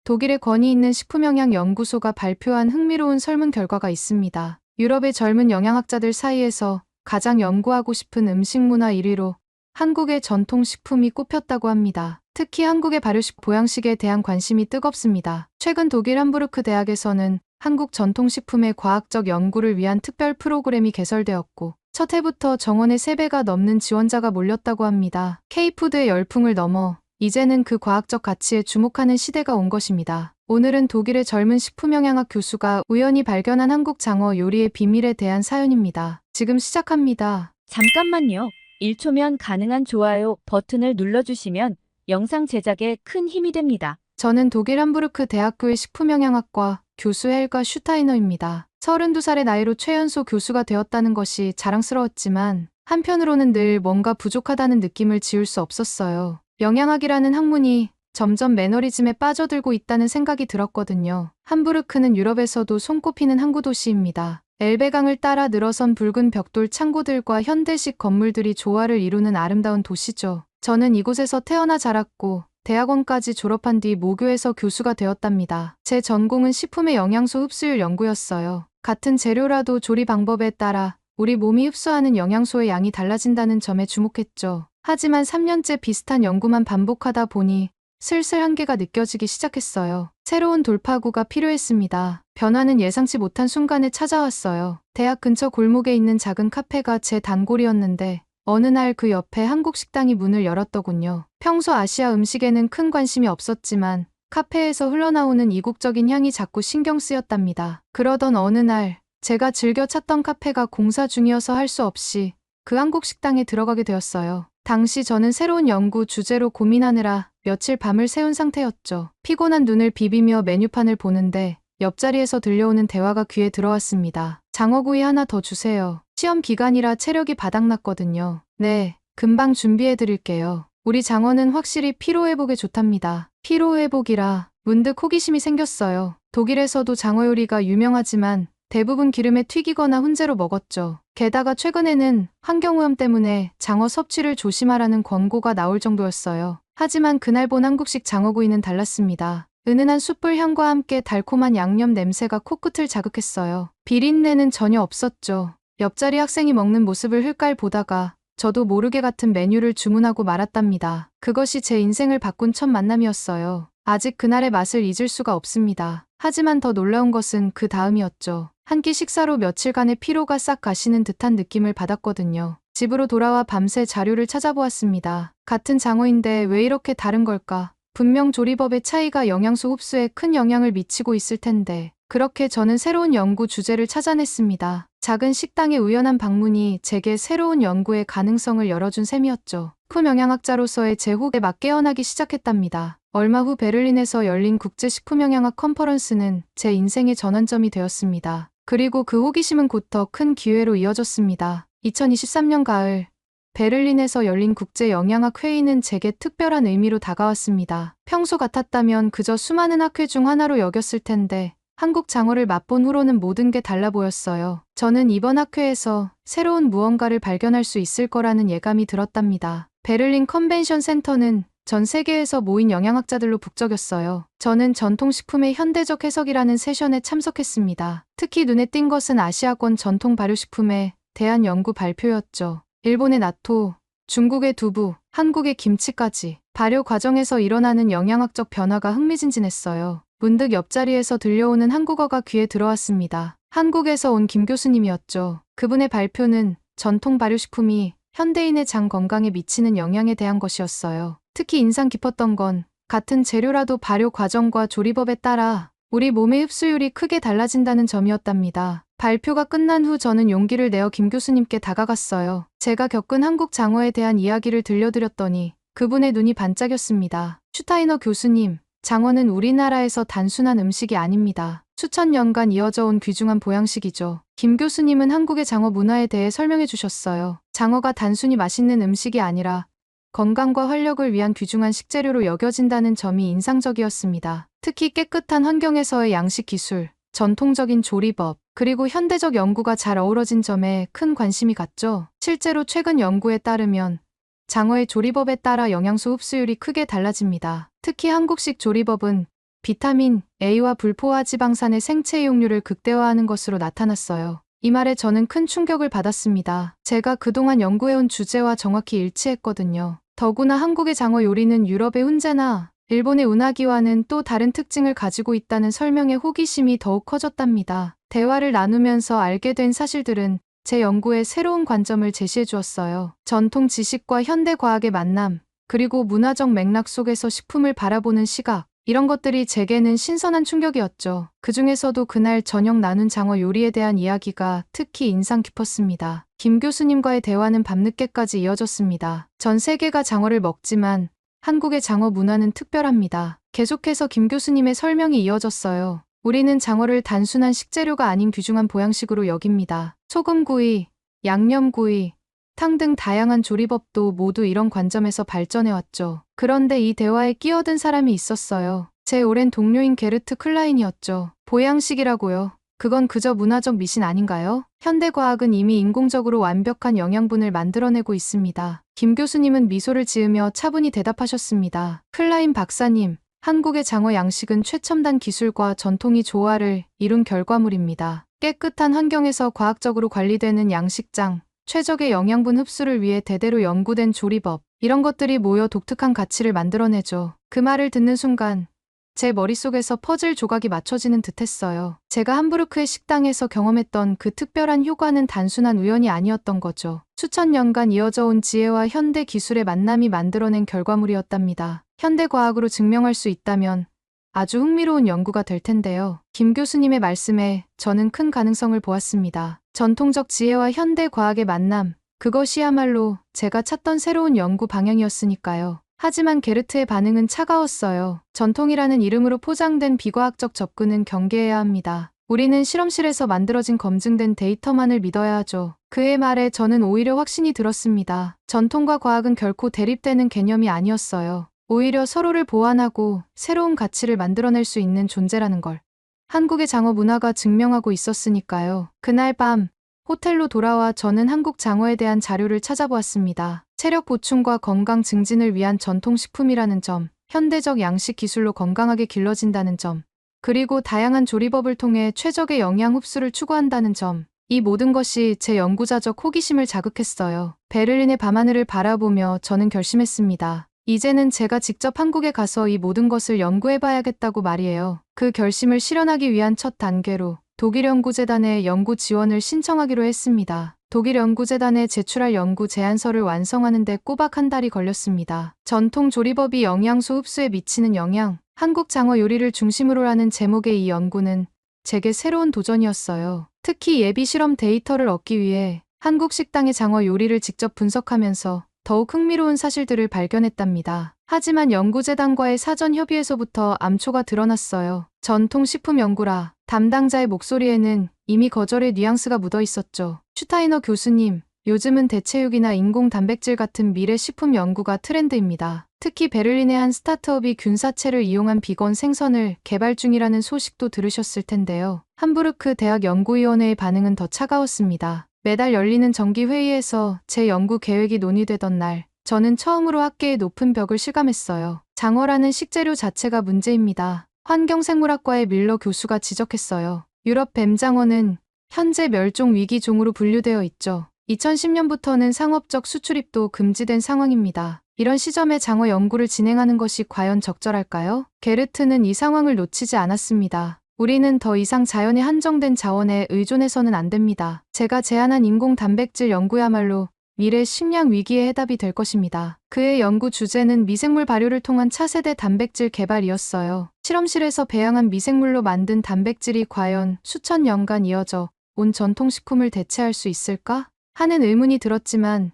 독일의 권위 있는 식품영양연구소가 발표한 흥미로운 설문 결과가 있습니다. 유럽의 젊은 영양학자들 사이에서 가장 연구하고 싶은 음식 문화 1위로 한국의 전통식품이 꼽혔다고 합니다. 특히 한국의 발효식 보양식에 대한 관심이 뜨겁습니다. 최근 독일 함부르크 대학에서는 한국 전통식품의 과학적 연구를 위한 특별 프로그램이 개설되었고 첫 해부터 정원의 3배가 넘는 지원자가 몰렸다고 합니다. K푸드의 열풍을 넘어 이제는 그 과학적 가치에 주목하는 시대가 온 것입니다. 오늘은 독일의 젊은 식품영양학 교수가 우연히 발견한 한국 장어 요리의 비밀에 대한 사연입니다. 지금 시작합니다. 잠깐만요. 1초면 가능한 좋아요 버튼을 눌러주시면 영상 제작에 큰 힘이 됩니다. 저는 독일 함부르크 대학교의 식품영양학과 교수 헬가 슈타이너입니다. 32살의 나이로 최연소 교수가 되었다는 것이 자랑스러웠지만 한편으로는 늘 뭔가 부족하다는 느낌을 지울 수 없었어요. 영양학이라는 학문이 점점 매너리즘에 빠져들고 있다는 생각이 들었거든요. 함부르크는 유럽에서도 손꼽히는 항구 도시입니다. 엘베강을 따라 늘어선 붉은 벽돌 창고들과 현대식 건물들이 조화를 이루는 아름다운 도시죠. 저는 이곳에서 태어나 자랐고 대학원까지 졸업한 뒤 모교에서 교수가 되었답니다. 제 전공은 식품의 영양소 흡수율 연구였어요. 같은 재료라도 조리 방법에 따라 우리 몸이 흡수하는 영양소의 양이 달라진다는 점에 주목했죠. 하지만 3년째 비슷한 연구만 반복하다 보니 슬슬 한계가 느껴지기 시작했어요. 새로운 돌파구가 필요했습니다. 변화는 예상치 못한 순간에 찾아왔어요. 대학 근처 골목에 있는 작은 카페가 제 단골이었는데 어느 날 그 옆에 한국 식당이 문을 열었더군요. 평소 아시아 음식에는 큰 관심이 없었지만 카페에서 흘러나오는 이국적인 향이 자꾸 신경 쓰였답니다. 그러던 어느 날 제가 즐겨 찾던 카페가 공사 중이어서 할 수 없이 그 한국 식당에 들어가게 되었어요. 당시 저는 새로운 연구 주제로 고민하느라 며칠 밤을 새운 상태였죠. 피곤한 눈을 비비며 메뉴판을 보는데 옆자리에서 들려오는 대화가 귀에 들어왔습니다. 장어구이 하나 더 주세요. 시험 기간이라 체력이 바닥났거든요. 네, 금방 준비해 드릴게요. 우리 장어는 확실히 피로회복에 좋답니다. 피로회복이라 문득 호기심이 생겼어요. 독일에서도 장어 요리가 유명하지만 대부분 기름에 튀기거나 훈제로 먹었죠. 게다가 최근에는 환경오염 때문에 장어 섭취를 조심하라는 권고가 나올 정도였어요. 하지만 그날 본 한국식 장어구이는 달랐습니다. 은은한 숯불 향과 함께 달콤한 양념 냄새가 코끝을 자극했어요. 비린내는 전혀 없었죠. 옆자리 학생이 먹는 모습을 흘깔 보다가 저도 모르게 같은 메뉴를 주문하고 말았답니다. 그것이 제 인생을 바꾼 첫 만남이었어요. 아직 그날의 맛을 잊을 수가 없습니다. 하지만 더 놀라운 것은 그 다음이었죠. 한 끼 식사로 며칠간의 피로가 싹 가시는 듯한 느낌을 받았거든요. 집으로 돌아와 밤새 자료를 찾아보았습니다. 같은 장어인데 왜 이렇게 다른 걸까? 분명 조리법의 차이가 영양소 흡수에 큰 영향을 미치고 있을 텐데. 그렇게 저는 새로운 연구 주제를 찾아냈습니다. 작은 식당의 우연한 방문이 제게 새로운 연구의 가능성을 열어준 셈이었죠. 식품영양학자로서의 제 호흡에 막 깨어나기 시작했답니다. 얼마 후 베를린에서 열린 국제식품영양학 컨퍼런스는 제 인생의 전환점이 되었습니다. 그리고 그 호기심은 곧 더 큰 기회로 이어졌습니다. 2023년 가을 베를린에서 열린 국제영양학 회의는 제게 특별한 의미로 다가왔습니다. 평소 같았다면 그저 수많은 학회 중 하나로 여겼을 텐데 한국 장어를 맛본 후로는 모든 게 달라 보였어요. 저는 이번 학회에서 새로운 무언가를 발견할 수 있을 거라는 예감이 들었답니다. 베를린 컨벤션 센터는 전 세계에서 모인 영양학자들로 북적였어요. 저는 전통식품의 현대적 해석이라는 세션에 참석했습니다. 특히 눈에 띈 것은 아시아권 전통 발효식품에 대한 연구 발표였죠. 일본의 나토, 중국의 두부, 한국의 김치까지 발효 과정에서 일어나는 영양학적 변화가 흥미진진했어요. 문득 옆자리에서 들려오는 한국어가 귀에 들어왔습니다. 한국에서 온 김 교수님이었죠. 그분의 발표는 전통 발효식품이 현대인의 장 건강에 미치는 영향에 대한 것이었어요. 특히 인상 깊었던 건 같은 재료라도 발효 과정과 조리법에 따라 우리 몸의 흡수율이 크게 달라진다는 점이었답니다. 발표가 끝난 후 저는 용기를 내어 김 교수님께 다가갔어요. 제가 겪은 한국 장어에 대한 이야기를 들려드렸더니 그분의 눈이 반짝였습니다. 슈타이너 교수님, 장어는 우리나라에서 단순한 음식이 아닙니다. 수천 년간 이어져 온 귀중한 보양식이죠. 김 교수님은 한국의 장어 문화에 대해 설명해 주셨어요. 장어가 단순히 맛있는 음식이 아니라 건강과 활력을 위한 귀중한 식재료로 여겨진다는 점이 인상적이었습니다. 특히 깨끗한 환경에서의 양식 기술, 전통적인 조리법, 그리고 현대적 연구가 잘 어우러진 점에 큰 관심이 갔죠. 실제로 최근 연구에 따르면 장어의 조리법에 따라 영양소 흡수율이 크게 달라집니다. 특히 한국식 조리법은 비타민 A와 불포화 지방산의 생체 이용률을 극대화하는 것으로 나타났어요. 이 말에 저는 큰 충격을 받았습니다. 제가 그동안 연구해온 주제와 정확히 일치했거든요. 더구나 한국의 장어 요리는 유럽의 훈제나 일본의 우나기와는 또 다른 특징을 가지고 있다는 설명에 호기심이 더욱 커졌답니다. 대화를 나누면서 알게 된 사실들은 제 연구에 새로운 관점을 제시해 주었어요. 전통 지식과 현대 과학의 만남, 그리고 문화적 맥락 속에서 식품을 바라보는 시각, 이런 것들이 제게는 신선한 충격이었죠. 그 중에서도 그날 저녁 나눈 장어 요리에 대한 이야기가 특히 인상 깊었습니다. 김 교수님과의 대화는 밤늦게까지 이어졌습니다. 전 세계가 장어를 먹지만 한국의 장어 문화는 특별합니다. 계속해서 김 교수님의 설명이 이어졌어요. 우리는 장어를 단순한 식재료가 아닌 귀중한 보양식으로 여깁니다. 소금구이, 양념구이, 탕 등 다양한 조리법도 모두 이런 관점에서 발전해왔죠. 그런데 이 대화에 끼어든 사람이 있었어요. 제 오랜 동료인 게르트 클라인이었죠. 보양식이라고요. 그건 그저 문화적 미신 아닌가요? 현대과학은 이미 인공적으로 완벽한 영양분을 만들어내고 있습니다. 김 교수님은 미소를 지으며 차분히 대답하셨습니다. 클라인 박사님, 한국의 장어 양식은 최첨단 기술과 전통이 조화를 이룬 결과물입니다. 깨끗한 환경에서 과학적으로 관리되는 양식장, 최적의 영양분 흡수를 위해 대대로 연구된 조리법, 이런 것들이 모여 독특한 가치를 만들어내죠. 그 말을 듣는 순간 제 머릿속에서 퍼즐 조각이 맞춰지는 듯했어요. 제가 함부르크의 식당에서 경험했던 그 특별한 효과는 단순한 우연이 아니었던 거죠. 수천 년간 이어져 온 지혜와 현대 기술의 만남이 만들어낸 결과물이었답니다. 현대 과학으로 증명할 수 있다면 아주 흥미로운 연구가 될 텐데요. 김 교수님의 말씀에 저는 큰 가능성을 보았습니다. 전통적 지혜와 현대 과학의 만남, 그것이야말로 제가 찾던 새로운 연구 방향이었으니까요. 하지만 게르트의 반응은 차가웠어요. 전통이라는 이름으로 포장된 비과학적 접근은 경계해야 합니다. 우리는 실험실에서 만들어진 검증된 데이터만을 믿어야 하죠. 그의 말에 저는 오히려 확신이 들었습니다. 전통과 과학은 결코 대립되는 개념이 아니었어요. 오히려 서로를 보완하고 새로운 가치를 만들어낼 수 있는 존재라는 걸 한국의 장어 문화가 증명하고 있었으니까요. 그날 밤 호텔로 돌아와 저는 한국 장어에 대한 자료를 찾아보았습니다. 체력 보충과 건강 증진을 위한 전통식품이라는 점, 현대적 양식 기술로 건강하게 길러진다는 점, 그리고 다양한 조리법을 통해 최적의 영양 흡수를 추구한다는 점, 이 모든 것이 제 연구자적 호기심을 자극했어요. 베를린의 밤하늘을 바라보며 저는 결심했습니다. 이제는 제가 직접 한국에 가서 이 모든 것을 연구해봐야겠다고 말이에요. 그 결심을 실현하기 위한 첫 단계로 독일 연구재단에 연구 지원을 신청하기로 했습니다. 독일 연구재단에 제출할 연구 제안서를 완성하는 데 꼬박 한 달이 걸렸습니다. 전통 조리법이 영양소 흡수에 미치는 영향, 한국 장어 요리를 중심으로 하는 제목의 이 연구는 제게 새로운 도전이었어요. 특히 예비 실험 데이터를 얻기 위해 한국 식당의 장어 요리를 직접 분석하면서 더욱 흥미로운 사실들을 발견했답니다. 하지만 연구재단과의 사전 협의에서부터 암초가 드러났어요. 전통식품 연구라 담당자의 목소리에는 이미 거절의 뉘앙스가 묻어 있었죠. 슈타이너 교수님, 요즘은 대체육이나 인공 단백질 같은 미래 식품 연구가 트렌드입니다. 특히 베를린의 한 스타트업이 균사체를 이용한 비건 생선을 개발 중이라는 소식도 들으셨을 텐데요. 함부르크 대학 연구위원회의 반응은 더 차가웠습니다. 매달 열리는 정기회의에서 제 연구 계획이 논의되던 날, 저는 처음으로 학계의 높은 벽을 실감했어요. 장어라는 식재료 자체가 문제입니다. 환경생물학과의 밀러 교수가 지적했어요. 유럽 뱀장어는 현재 멸종 위기 종으로 분류되어 있죠. 2010년부터는 상업적 수출입도 금지된 상황입니다. 이런 시점에 장어 연구를 진행하는 것이 과연 적절할까요? 게르트는 이 상황을 놓치지 않았습니다. 우리는 더 이상 자연에 한정된 자원에 의존해서는 안 됩니다. 제가 제안한 인공 단백질 연구야말로 미래 식량 위기의 해답이 될 것입니다. 그의 연구 주제는 미생물 발효를 통한 차세대 단백질 개발이었어요. 실험실에서 배양한 미생물로 만든 단백질이 과연 수천 년간 이어져 온 전통식품을 대체할 수 있을까? 하는 의문이 들었지만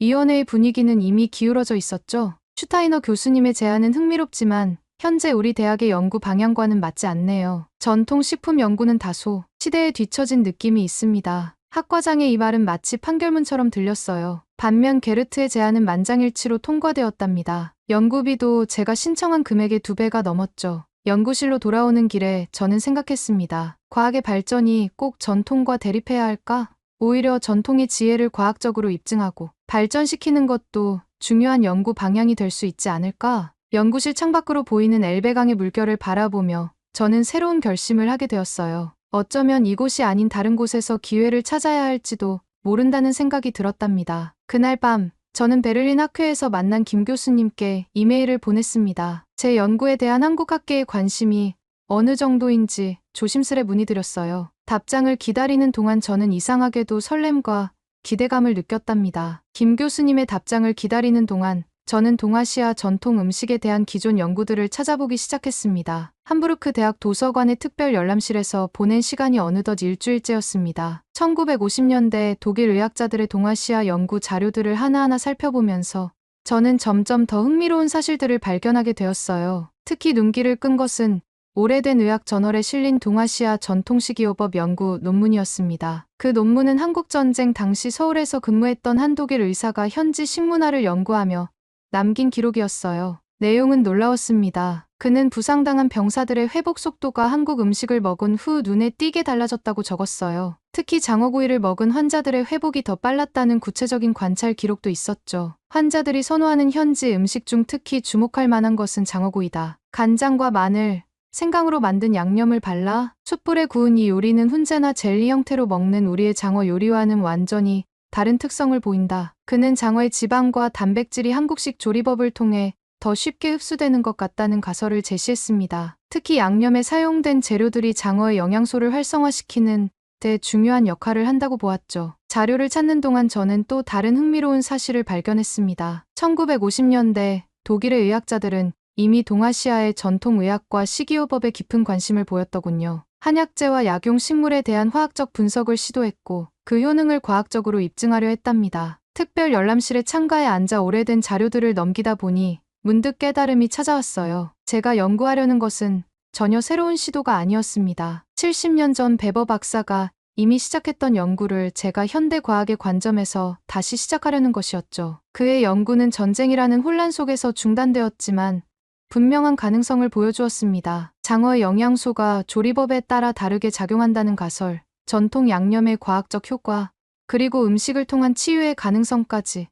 위원회의 분위기는 이미 기울어져 있었죠. 슈타이너 교수님의 제안은 흥미롭지만 현재 우리 대학의 연구 방향과는 맞지 않네요. 전통식품 연구는 다소 시대에 뒤처진 느낌이 있습니다. 학과장의 이 말은 마치 판결문처럼 들렸어요. 반면 게르트의 제안은 만장일치로 통과되었답니다. 연구비도 제가 신청한 금액의 2배가 넘었죠. 연구실로 돌아오는 길에 저는 생각했습니다. 과학의 발전이 꼭 전통과 대립해야 할까? 오히려 전통의 지혜를 과학적으로 입증하고 발전시키는 것도 중요한 연구 방향이 될 수 있지 않을까? 연구실 창밖으로 보이는 엘베강의 물결을 바라보며 저는 새로운 결심을 하게 되었어요. 어쩌면 이곳이 아닌 다른 곳에서 기회를 찾아야 할지도 모른다는 생각이 들었답니다. 그날 밤 저는 베를린 학회에서 만난 김 교수님께 이메일을 보냈습니다. 제 연구에 대한 한국 학계의 관심이 어느 정도인지 조심스레 문의드렸어요. 답장을 기다리는 동안 저는 이상하게도 설렘과 기대감을 느꼈답니다. 김 교수님의 답장을 기다리는 동안 저는 동아시아 전통 음식에 대한 기존 연구들을 찾아보기 시작했습니다. 함부르크 대학 도서관의 특별 열람실에서 보낸 시간이 어느덧 일주일째였습니다. 1950년대 독일 의학자들의 동아시아 연구 자료들을 하나하나 살펴보면서 저는 점점 더 흥미로운 사실들을 발견하게 되었어요. 특히 눈길을 끈 것은 오래된 의학 저널에 실린 동아시아 전통식이요법 연구 논문이었습니다. 그 논문은 한국전쟁 당시 서울에서 근무했던 한 독일 의사가 현지 식문화를 연구하며 남긴 기록이었어요. 내용은 놀라웠습니다. 그는 부상당한 병사들의 회복 속도가 한국 음식을 먹은 후 눈에 띄게 달라졌다고 적었어요. 특히 장어구이를 먹은 환자들의 회복이 더 빨랐다는 구체적인 관찰 기록도 있었죠. 환자들이 선호하는 현지 음식 중 특히 주목할 만한 것은 장어구이다. 간장과 마늘, 생강으로 만든 양념을 발라 숯불에 구운 이 요리는 훈제나 젤리 형태로 먹는 우리의 장어 요리와는 완전히 다른 특성을 보인다. 그는 장어의 지방과 단백질이 한국식 조리법을 통해 더 쉽게 흡수되는 것 같다는 가설을 제시했습니다. 특히 양념에 사용된 재료들이 장어의 영양소를 활성화시키는 데 중요한 역할을 한다고 보았죠. 자료를 찾는 동안 저는 또 다른 흥미로운 사실을 발견했습니다. 1950년대 독일의 의학자들은 이미 동아시아의 전통의학과 식이요법에 깊은 관심을 보였더군요. 한약재와 약용 식물에 대한 화학적 분석을 시도했고 그 효능을 과학적으로 입증하려 했답니다. 특별 열람실에 창가에 앉아 오래된 자료들을 넘기다 보니 문득 깨달음이 찾아왔어요. 제가 연구하려는 것은 전혀 새로운 시도가 아니었습니다. 70년 전 베버 박사가 이미 시작했던 연구를 제가 현대 과학의 관점에서 다시 시작하려는 것이었죠. 그의 연구는 전쟁이라는 혼란 속에서 중단되었지만 분명한 가능성을 보여주었습니다. 장어의 영양소가 조리법에 따라 다르게 작용한다는 가설, 전통 양념의 과학적 효과, 그리고 음식을 통한 치유의 가능성까지.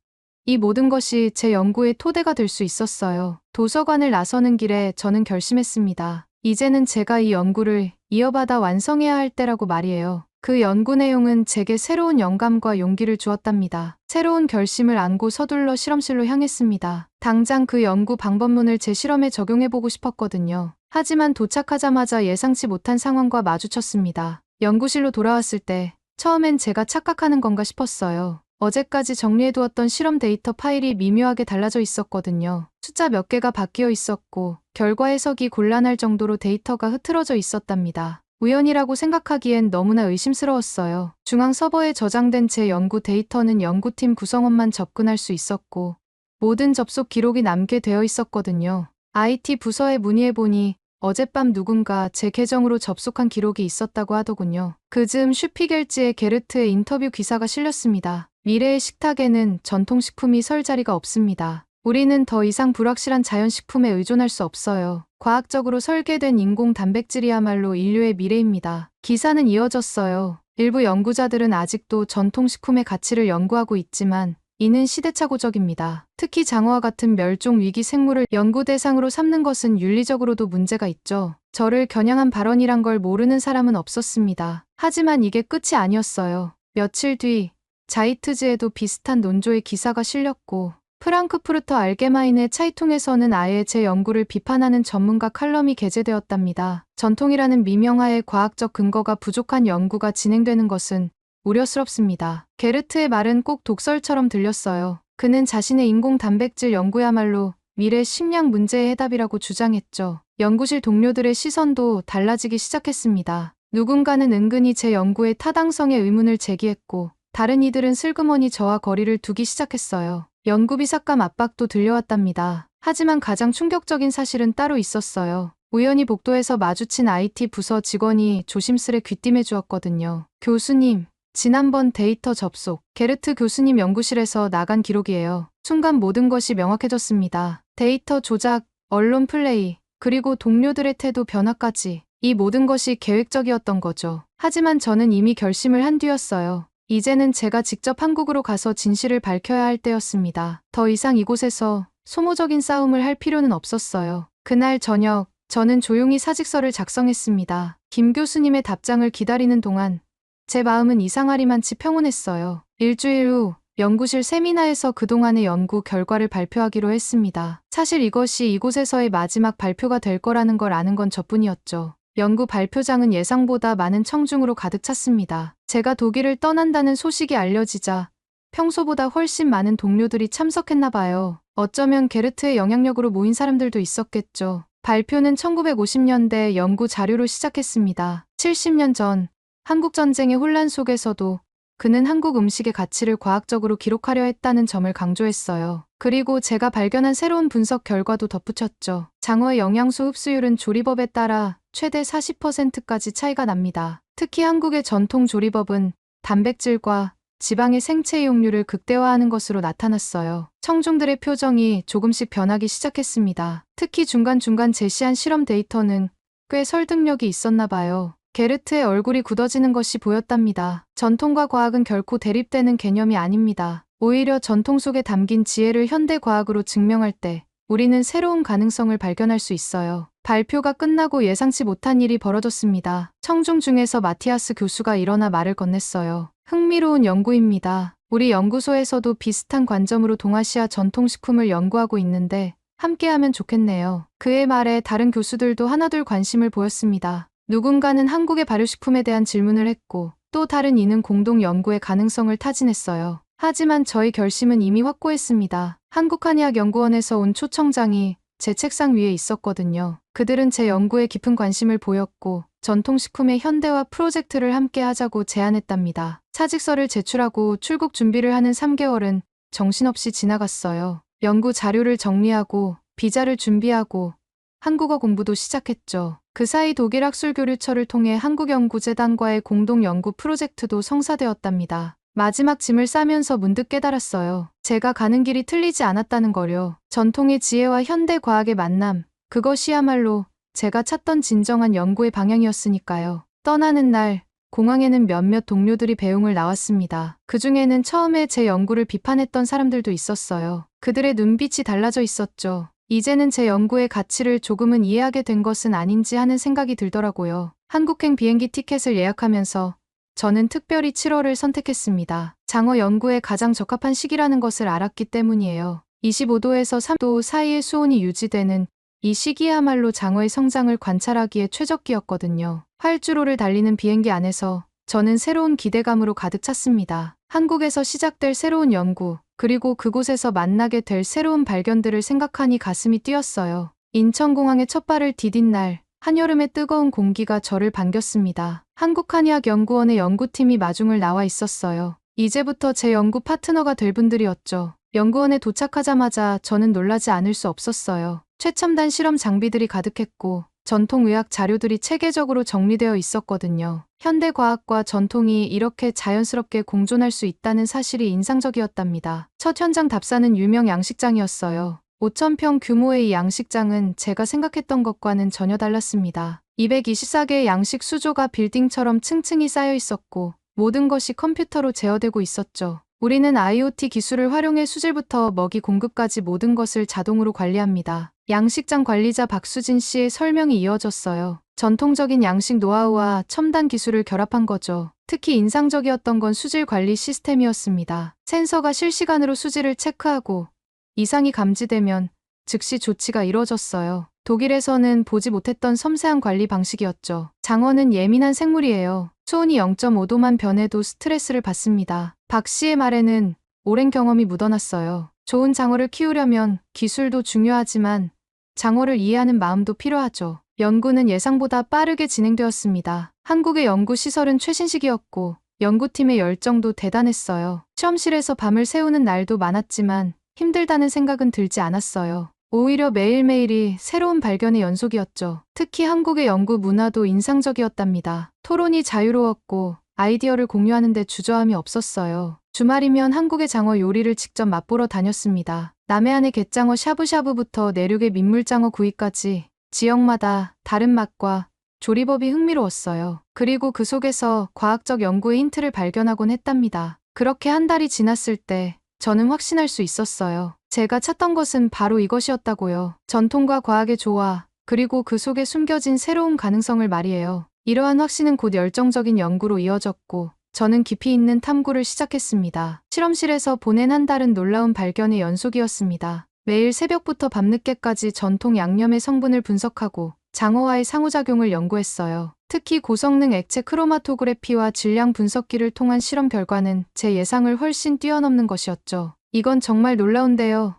이 모든 것이 제 연구의 토대가 될 수 있었어요. 도서관을 나서는 길에 저는 결심했습니다. 이제는 제가 이 연구를 이어받아 완성해야 할 때라고 말이에요. 그 연구 내용은 제게 새로운 영감과 용기를 주었답니다. 새로운 결심을 안고 서둘러 실험실로 향했습니다. 당장 그 연구 방법론을 제 실험에 적용해보고 싶었거든요. 하지만 도착하자마자 예상치 못한 상황과 마주쳤습니다. 연구실로 돌아왔을 때 처음엔 제가 착각하는 건가 싶었어요. 어제까지 정리해두었던 실험 데이터 파일이 미묘하게 달라져 있었거든요. 숫자 몇 개가 바뀌어 있었고 결과 해석이 곤란할 정도로 데이터가 흐트러져 있었답니다. 우연이라고 생각하기엔 너무나 의심스러웠어요. 중앙 서버에 저장된 제 연구 데이터는 연구팀 구성원만 접근할 수 있었고 모든 접속 기록이 남게 되어 있었거든요. IT 부서에 문의해보니 어젯밤 누군가 제 계정으로 접속한 기록이 있었다고 하더군요. 그 즈음 슈피겔지의 게르트의 인터뷰 기사가 실렸습니다. 미래의 식탁에는 전통식품이 설 자리가 없습니다. 우리는 더 이상 불확실한 자연식품에 의존할 수 없어요. 과학적으로 설계된 인공 단백질이야말로 인류의 미래입니다. 기사는 이어졌어요. 일부 연구자들은 아직도 전통식품의 가치를 연구하고 있지만 이는 시대착오적입니다. 특히 장어와 같은 멸종 위기 생물을 연구 대상으로 삼는 것은 윤리적으로도 문제가 있죠. 저를 겨냥한 발언이란 걸 모르는 사람은 없었습니다. 하지만 이게 끝이 아니었어요. 며칠 뒤 자이트즈에도 비슷한 논조의 기사가 실렸고 프랑크푸르터 알게마인의 차이통에서는 아예 제 연구를 비판하는 전문가 칼럼이 게재되었답니다. 전통이라는 미명하에 과학적 근거가 부족한 연구가 진행되는 것은 우려스럽습니다. 게르트의 말은 꼭 독설처럼 들렸어요. 그는 자신의 인공 단백질 연구야말로 미래 식량 문제의 해답이라고 주장했죠. 연구실 동료들의 시선도 달라지기 시작했습니다. 누군가는 은근히 제 연구의 타당성에 의문을 제기했고 다른 이들은 슬그머니 저와 거리를 두기 시작했어요. 연구비 삭감 압박도 들려왔답니다. 하지만 가장 충격적인 사실은 따로 있었어요. 우연히 복도에서 마주친 IT 부서 직원이 조심스레 귀띔해 주었거든요. 교수님, 지난번 데이터 접속, 게르트 교수님 연구실에서 나간 기록이에요. 순간 모든 것이 명확해졌습니다. 데이터 조작, 언론 플레이, 그리고 동료들의 태도 변화까지. 이 모든 것이 계획적이었던 거죠. 하지만 저는 이미 결심을 한 뒤였어요. 이제는 제가 직접 한국으로 가서 진실을 밝혀야 할 때였습니다. 더 이상 이곳에서 소모적인 싸움을 할 필요는 없었어요. 그날 저녁, 저는 조용히 사직서를 작성했습니다. 김 교수님의 답장을 기다리는 동안 제 마음은 이상하리만치 평온했어요. 일주일 후 연구실 세미나에서 그동안의 연구 결과를 발표하기로 했습니다. 사실 이것이 이곳에서의 마지막 발표가 될 거라는 걸 아는 건 저뿐이었죠. 연구 발표장은 예상보다 많은 청중으로 가득 찼습니다. 제가 독일을 떠난다는 소식이 알려지자 평소보다 훨씬 많은 동료들이 참석했나 봐요. 어쩌면 게르트의 영향력으로 모인 사람들도 있었겠죠. 발표는 1950년대 연구 자료로 시작했습니다. 70년 전 한국전쟁의 혼란 속에서도 그는 한국 음식의 가치를 과학적으로 기록하려 했다는 점을 강조했어요. 그리고 제가 발견한 새로운 분석 결과도 덧붙였죠. 장어의 영양소 흡수율은 조리법에 따라 최대 40%까지 차이가 납니다. 특히 한국의 전통 조리법은 단백질과 지방의 생체 이용률을 극대화하는 것으로 나타났어요. 청중들의 표정이 조금씩 변하기 시작했습니다. 특히 중간중간 제시한 실험 데이터는 꽤 설득력이 있었나 봐요. 게르트의 얼굴이 굳어지는 것이 보였답니다. 전통과 과학은 결코 대립되는 개념이 아닙니다. 오히려 전통 속에 담긴 지혜를 현대 과학으로 증명할 때 우리는 새로운 가능성을 발견할 수 있어요. 발표가 끝나고 예상치 못한 일이 벌어졌습니다. 청중 중에서 마티아스 교수가 일어나 말을 건넸어요. 흥미로운 연구입니다. 우리 연구소에서도 비슷한 관점으로 동아시아 전통식품을 연구하고 있는데 함께하면 좋겠네요. 그의 말에 다른 교수들도 하나둘 관심을 보였습니다. 누군가는 한국의 발효식품에 대한 질문을 했고 또 다른 이는 공동 연구의 가능성을 타진했어요. 하지만 저희 결심은 이미 확고했습니다. 한국한의학연구원에서 온 초청장이 제 책상 위에 있었거든요. 그들은 제 연구에 깊은 관심을 보였고 전통식품의 현대화 프로젝트를 함께 하자고 제안했답니다. 사직서를 제출하고 출국 준비를 하는 3개월은 정신없이 지나갔어요. 연구 자료를 정리하고 비자를 준비하고 한국어 공부도 시작했죠. 그 사이 독일 학술교류처를 통해 한국연구재단과의 공동연구 프로젝트도 성사되었답니다. 마지막 짐을 싸면서 문득 깨달았어요. 제가 가는 길이 틀리지 않았다는 거요. 전통의 지혜와 현대 과학의 만남, 그것이야말로 제가 찾던 진정한 연구의 방향이었으니까요. 떠나는 날, 공항에는 몇몇 동료들이 배웅을 나왔습니다. 그중에는 처음에 제 연구를 비판했던 사람들도 있었어요. 그들의 눈빛이 달라져 있었죠. 이제는 제 연구의 가치를 조금은 이해하게 된 것은 아닌지 하는 생각이 들더라고요. 한국행 비행기 티켓을 예약하면서 저는 특별히 7월을 선택했습니다. 장어 연구에 가장 적합한 시기라는 것을 알았기 때문이에요. 25도에서 3도 사이의 수온이 유지되는 이 시기야말로 장어의 성장을 관찰하기에 최적기였거든요. 활주로를 달리는 비행기 안에서 저는 새로운 기대감으로 가득 찼습니다. 한국에서 시작될 새로운 연구, 그리고 그곳에서 만나게 될 새로운 발견들을 생각하니 가슴이 뛰었어요. 인천공항에 첫 발을 디딘 날, 한여름의 뜨거운 공기가 저를 반겼습니다. 한국한의학연구원의 연구팀이 마중을 나와 있었어요. 이제부터 제 연구 파트너가 될 분들이었죠. 연구원에 도착하자마자 저는 놀라지 않을 수 없었어요. 최첨단 실험 장비들이 가득했고 전통의학 자료들이 체계적으로 정리되어 있었거든요. 현대 과학과 전통이 이렇게 자연스럽게 공존할 수 있다는 사실이 인상적이었답니다. 첫 현장 답사는 유명 양식장이었어요. 5,000평 규모의 이 양식장은 제가 생각했던 것과는 전혀 달랐습니다. 224개의 양식 수조가 빌딩처럼 층층이 쌓여 있었고 모든 것이 컴퓨터로 제어되고 있었죠. 우리는 IoT 기술을 활용해 수질부터 먹이 공급까지 모든 것을 자동으로 관리합니다. 양식장 관리자 박수진 씨의 설명이 이어졌어요. 전통적인 양식 노하우와 첨단 기술을 결합한 거죠. 특히 인상적이었던 건 수질 관리 시스템이었습니다. 센서가 실시간으로 수질을 체크하고 이상이 감지되면 즉시 조치가 이루어졌어요. 독일에서는 보지 못했던 섬세한 관리 방식이었죠. 장어는 예민한 생물이에요. 수온이 0.5도만 변해도 스트레스를 받습니다. 박 씨의 말에는 오랜 경험이 묻어났어요. 좋은 장어를 키우려면 기술도 중요하지만 장어를 이해하는 마음도 필요하죠. 연구는 예상보다 빠르게 진행되었습니다. 한국의 연구시설은 최신식이었고 연구팀의 열정도 대단했어요. 실험실에서 밤을 새우는 날도 많았지만 힘들다는 생각은 들지 않았어요. 오히려 매일매일이 새로운 발견의 연속이었죠. 특히 한국의 연구 문화도 인상적이었답니다. 토론이 자유로웠고 아이디어를 공유하는 데 주저함이 없었어요. 주말이면 한국의 장어 요리를 직접 맛보러 다녔습니다. 남해안의 갯장어 샤브샤브부터 내륙의 민물장어 구이까지 지역마다 다른 맛과 조리법이 흥미로웠어요. 그리고 그 속에서 과학적 연구의 힌트를 발견하곤 했답니다. 그렇게 한 달이 지났을 때 저는 확신할 수 있었어요. 제가 찾던 것은 바로 이것이었다고요. 전통과 과학의 조화, 그리고 그 속에 숨겨진 새로운 가능성을 말이에요. 이러한 확신은 곧 열정적인 연구로 이어졌고, 저는 깊이 있는 탐구를 시작했습니다. 실험실에서 보낸 한 달은 놀라운 발견의 연속이었습니다. 매일 새벽부터 밤늦게까지 전통 양념의 성분을 분석하고 장어와의 상호작용을 연구했어요. 특히 고성능 액체 크로마토그래피와 질량 분석기를 통한 실험 결과는 제 예상을 훨씬 뛰어넘는 것이었죠. 이건 정말 놀라운데요.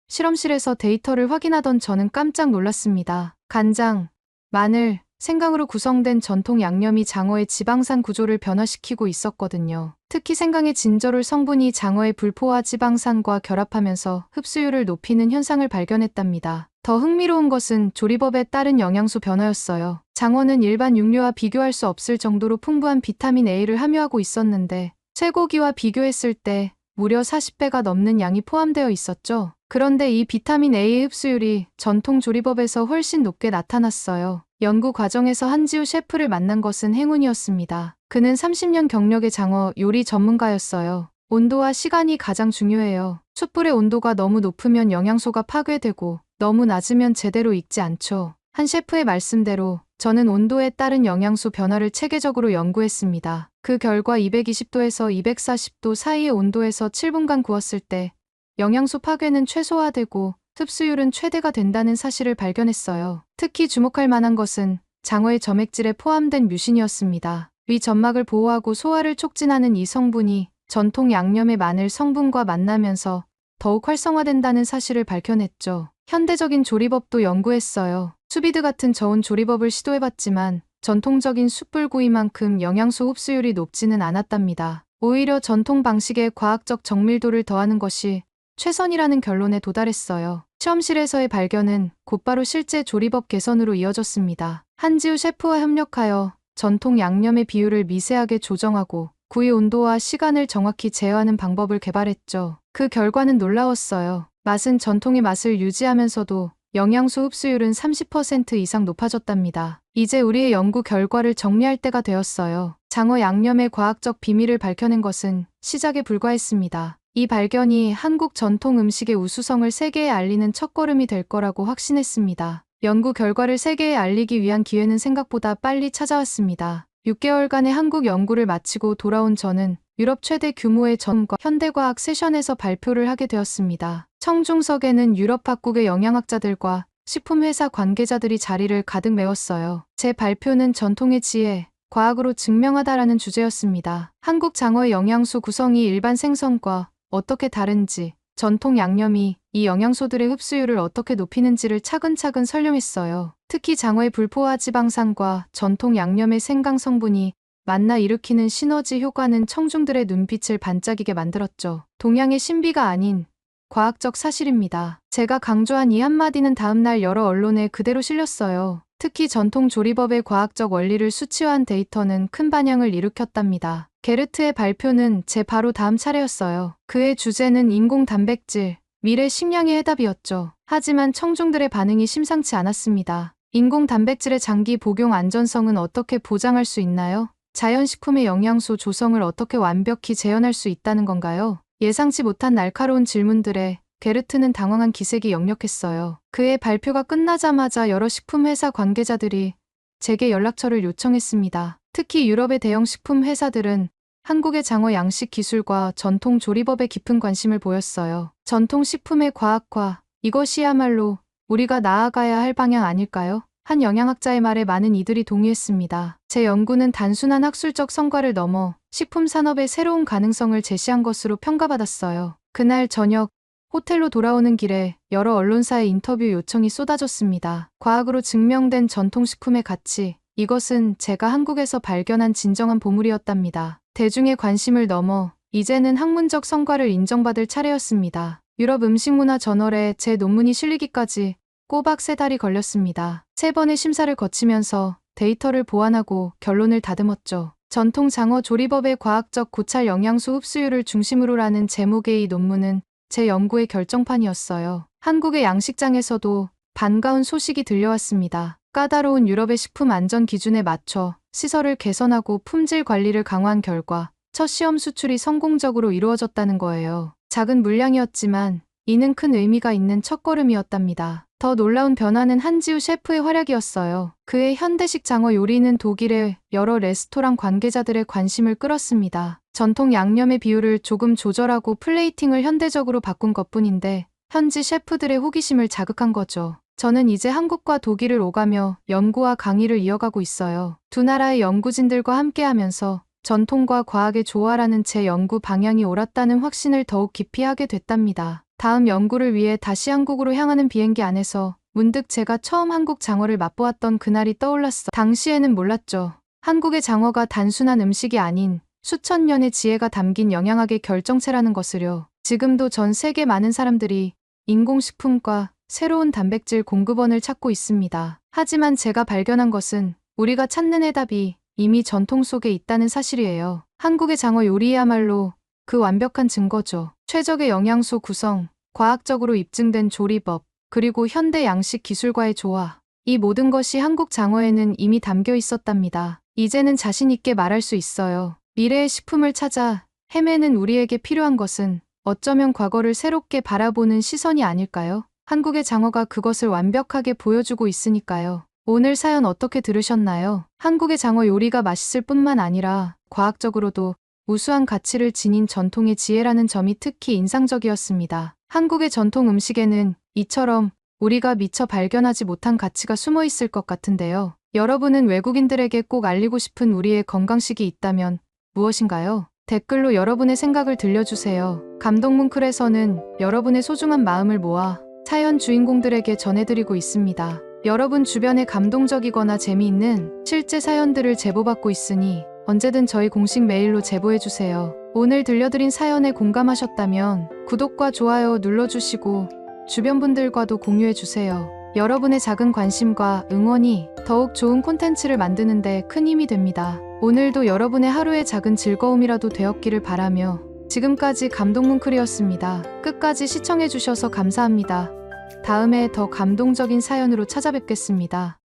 실험실에서 데이터를 확인하던 저는 깜짝 놀랐습니다. 간장, 마늘, 생강으로 구성된 전통 양념이 장어의 지방산 구조를 변화시키고 있었거든요. 특히 생강의 진저롤 성분이 장어의 불포화 지방산과 결합하면서 흡수율을 높이는 현상을 발견했답니다. 더 흥미로운 것은 조리법에 따른 영양소 변화였어요. 장어는 일반 육류와 비교할 수 없을 정도로 풍부한 비타민 A를 함유하고 있었는데, 쇠고기와 비교했을 때 무려 40배가 넘는 양이 포함되어 있었죠. 그런데 이 비타민 A의 흡수율이 전통 조리법에서 훨씬 높게 나타났어요. 연구 과정에서 한지우 셰프를 만난 것은 행운이었습니다. 그는 30년 경력의 장어 요리 전문가였어요. 온도와 시간이 가장 중요해요. 숯불의 온도가 너무 높으면 영양소가 파괴되고 너무 낮으면 제대로 익지 않죠. 한 셰프의 말씀대로 저는 온도에 따른 영양소 변화를 체계적으로 연구했습니다. 그 결과 220도에서 240도 사이의 온도에서 7분간 구웠을 때 영양소 파괴는 최소화되고 흡수율은 최대가 된다는 사실을 발견했어요. 특히 주목할 만한 것은 장어의 점액질에 포함된 뮤신이었습니다. 위 점막을 보호하고 소화를 촉진하는 이 성분이 전통 양념의 마늘 성분과 만나면서 더욱 활성화된다는 사실을 밝혀냈죠. 현대적인 조리법도 연구했어요. 수비드 같은 저온 조리법을 시도해봤지만 전통적인 숯불구이만큼 영양소 흡수율이 높지는 않았답니다. 오히려 전통 방식의 과학적 정밀도를 더하는 것이 최선이라는 결론에 도달했어요. 실험실에서의 발견은 곧바로 실제 조리법 개선으로 이어졌습니다. 한지우 셰프와 협력하여 전통 양념의 비율을 미세하게 조정하고 구이 온도와 시간을 정확히 제어하는 방법을 개발했죠. 그 결과는 놀라웠어요. 맛은 전통의 맛을 유지하면서도 영양소 흡수율은 30% 이상 높아졌답니다. 이제 우리의 연구 결과를 정리할 때가 되었어요. 장어 양념의 과학적 비밀을 밝혀낸 것은 시작에 불과했습니다. 이 발견이 한국 전통 음식의 우수성을 세계에 알리는 첫걸음이 될 거라고 확신했습니다. 연구 결과를 세계에 알리기 위한 기회는 생각보다 빨리 찾아왔습니다. 6개월간의 한국 연구를 마치고 돌아온 저는 유럽 최대 규모의 전과 현대과학 세션에서 발표를 하게 되었습니다. 청중석에는 유럽 각국의 영양학자들과 식품회사 관계자들이 자리를 가득 메웠어요. 제 발표는 전통의 지혜, 과학으로 증명하다라는 주제였습니다. 한국 장어의 영양소 구성이 일반 생선과 어떻게 다른지, 전통 양념이 이 영양소들의 흡수율을 어떻게 높이는지를 차근차근 설명했어요. 특히 장어의 불포화 지방산과 전통 양념의 생강 성분이 만나 일으키는 시너지 효과는 청중들의 눈빛을 반짝이게 만들었죠. 동양의 신비가 아닌 과학적 사실입니다. 제가 강조한 이 한마디는 다음날 여러 언론에 그대로 실렸어요. 특히 전통 조리법의 과학적 원리를 수치화한 데이터는 큰 반향을 일으켰답니다. 게르트의 발표는 제 바로 다음 차례였어요. 그의 주제는 인공 단백질, 미래 식량의 해답이었죠. 하지만 청중들의 반응이 심상치 않았습니다. 인공 단백질의 장기 복용 안전성은 어떻게 보장할 수 있나요? 자연식품의 영양소 조성을 어떻게 완벽히 재현할 수 있다는 건가요? 예상치 못한 날카로운 질문들에 게르트는 당황한 기색이 역력했어요. 그의 발표가 끝나자마자 여러 식품회사 관계자들이 제게 연락처를 요청했습니다. 특히 유럽의 대형 식품 회사들은 한국의 장어 양식 기술과 전통 조리법에 깊은 관심을 보였어요. 전통 식품의 과학화, 이것이야말로 우리가 나아가야 할 방향 아닐까요? 한 영양학자의 말에 많은 이들이 동의했습니다. 제 연구는 단순한 학술적 성과를 넘어 식품 산업의 새로운 가능성을 제시한 것으로 평가받았어요. 그날 저녁, 호텔로 돌아오는 길에 여러 언론사의 인터뷰 요청이 쏟아졌습니다. 과학으로 증명된 전통식품의 가치, 이것은 제가 한국에서 발견한 진정한 보물이었답니다. 대중의 관심을 넘어 이제는 학문적 성과를 인정받을 차례였습니다. 유럽 음식문화 저널에 제 논문이 실리기까지 꼬박 3달이 걸렸습니다. 3번의 심사를 거치면서 데이터를 보완하고 결론을 다듬었죠. 전통 장어 조리법의 과학적 고찰 영양소 흡수율을 중심으로라는 제목의 이 논문은 제 연구의 결정판이었어요. 한국의 양식장에서도 반가운 소식이 들려왔습니다. 까다로운 유럽의 식품 안전 기준에 맞춰 시설을 개선하고 품질 관리를 강화한 결과 첫 시험 수출이 성공적으로 이루어졌다는 거예요. 작은 물량이었지만 이는 큰 의미가 있는 첫걸음이었답니다. 더 놀라운 변화는 한지우 셰프의 활약이었어요. 그의 현대식 장어 요리는 독일의 여러 레스토랑 관계자들의 관심을 끌었습니다. 전통 양념의 비율을 조금 조절하고 플레이팅을 현대적으로 바꾼 것뿐인데 현지 셰프들의 호기심을 자극한 거죠. 저는 이제 한국과 독일을 오가며 연구와 강의를 이어가고 있어요. 두 나라의 연구진들과 함께하면서 전통과 과학의 조화라는 제 연구 방향이 옳았다는 확신을 더욱 깊이 하게 됐답니다. 다음 연구를 위해 다시 한국으로 향하는 비행기 안에서 문득 제가 처음 한국 장어를 맛보았던 그날이 떠올랐어. 당시에는 몰랐죠. 한국의 장어가 단순한 음식이 아닌 수천 년의 지혜가 담긴 영양학의 결정체라는 것을요. 지금도 전 세계 많은 사람들이 인공식품과 새로운 단백질 공급원을 찾고 있습니다. 하지만 제가 발견한 것은 우리가 찾는 해답이 이미 전통 속에 있다는 사실이에요. 한국의 장어 요리야말로 그 완벽한 증거죠. 최적의 영양소 구성, 과학적으로 입증된 조리법, 그리고 현대 양식 기술과의 조화. 이 모든 것이 한국 장어에는 이미 담겨 있었답니다. 이제는 자신 있게 말할 수 있어요. 미래의 식품을 찾아 헤매는 우리에게 필요한 것은 어쩌면 과거를 새롭게 바라보는 시선이 아닐까요? 한국의 장어가 그것을 완벽하게 보여주고 있으니까요. 오늘 사연 어떻게 들으셨나요? 한국의 장어 요리가 맛있을 뿐만 아니라 과학적으로도 우수한 가치를 지닌 전통의 지혜라는 점이 특히 인상적이었습니다. 한국의 전통 음식에는 이처럼 우리가 미처 발견하지 못한 가치가 숨어 있을 것 같은데요. 여러분은 외국인들에게 꼭 알리고 싶은 우리의 건강식이 있다면 무엇인가요? 댓글로 여러분의 생각을 들려주세요. 감동뭉클에서는 여러분의 소중한 마음을 모아 사연 주인공들에게 전해드리고 있습니다. 여러분 주변에 감동적이거나 재미있는 실제 사연들을 제보받고 있으니 언제든 저희 공식 메일로 제보해주세요. 오늘 들려드린 사연에 공감하셨다면 구독과 좋아요 눌러주시고 주변 분들과도 공유해주세요. 여러분의 작은 관심과 응원이 더욱 좋은 콘텐츠를 만드는 데 큰 힘이 됩니다. 오늘도 여러분의 하루의 작은 즐거움이라도 되었기를 바라며 지금까지 감동뭉클이었습니다. 끝까지 시청해주셔서 감사합니다. 다음에 더 감동적인 사연으로 찾아뵙겠습니다.